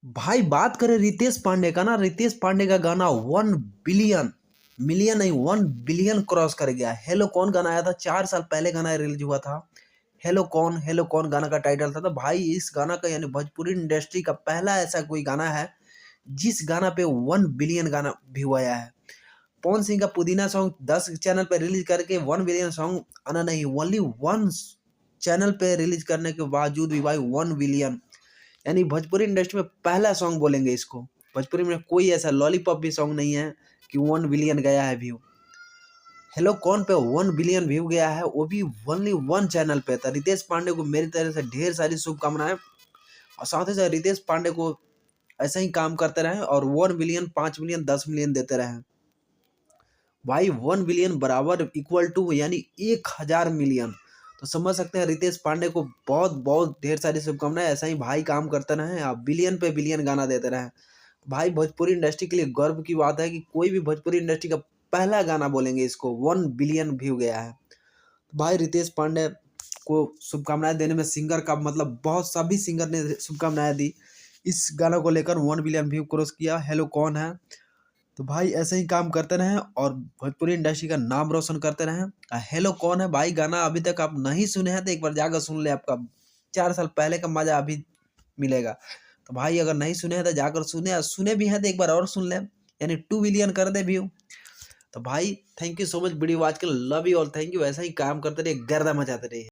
भाई बात करें रितेश पांडे का ना, रितेश पांडे का गाना 1 बिलियन, मिलियन नहीं 1 बिलियन क्रॉस कर गया। हेलो कौन गाना आया था, 4 साल पहले गाना रिलीज हुआ था। हेलो कौन गाना का टाइटल था। तो भाई इस गाना का यानी भोजपुरी इंडस्ट्री का पहला ऐसा कोई गाना है जिस गाना पे 1 बिलियन गाना व्यू आया है। पवन सिंह का पुदीना सॉन्ग 10 चैनल पे रिलीज करके 1 बिलियन सॉन्ग आना नहीं, ओनली वन चैनल पे रिलीज करने के बावजूद भी भाई 1 बिलियन, यानी भोजपुरी इंडस्ट्री में पहला सॉन्ग बोलेंगे इसको। भोजपुरी में कोई ऐसा लॉलीपॉप भी सॉन्ग नहीं है कि 1 बिलियन गया है व्यू। हेलो कौन पे 1 बिलियन व्यू गया है, वो भी ओनली वन चैनल पे था। रितेश पांडे को मेरी तरफ से ढेर सारी शुभकामनाएं, और साथ ही साथ रितेश पांडे को ऐसा ही काम करते रहे और 1 बिलियन 5 मिलियन 10 मिलियन देते रहे। भाई 1 बिलियन बराबर इक्वल टू यानी 1000 मिलियन। तो समझ सकते हैं रितेश पांडे को बहुत बहुत ढेर सारी शुभकामनाएं। ऐसा ही भाई काम करते रहे, आप बिलियन पे बिलियन गाना देते रहे। भाई भोजपुरी इंडस्ट्री के लिए गर्व की बात है कि कोई भी भोजपुरी इंडस्ट्री का पहला गाना बोलेंगे इसको 1 बिलियन व्यू गया है। भाई रितेश पांडे को शुभकामनाएं देने में सिंगर का मतलब बहुत सभी सिंगर ने शुभकामनाएं दी। इस गाना को लेकर 1 बिलियन व्यू क्रॉस किया। हेलो कौन है, तो भाई ऐसे ही काम करते रहें और भोजपुरी इंडस्ट्री का नाम रोशन करते रहें। हेलो कौन है भाई गाना अभी तक आप नहीं सुने हैं तो एक बार जाकर सुन ले, आपका 4 साल पहले का मजा अभी मिलेगा। तो भाई अगर नहीं सुने हैं तो जाकर सुने, और सुने भी हैं तो एक बार और सुन ले, यानी 2 बिलियन कर दे व्यू। तो भाई thank you so much video watch के, love you all, thank you. ऐसा ही काम करते रहिए, गर्दा मचाते रहिए।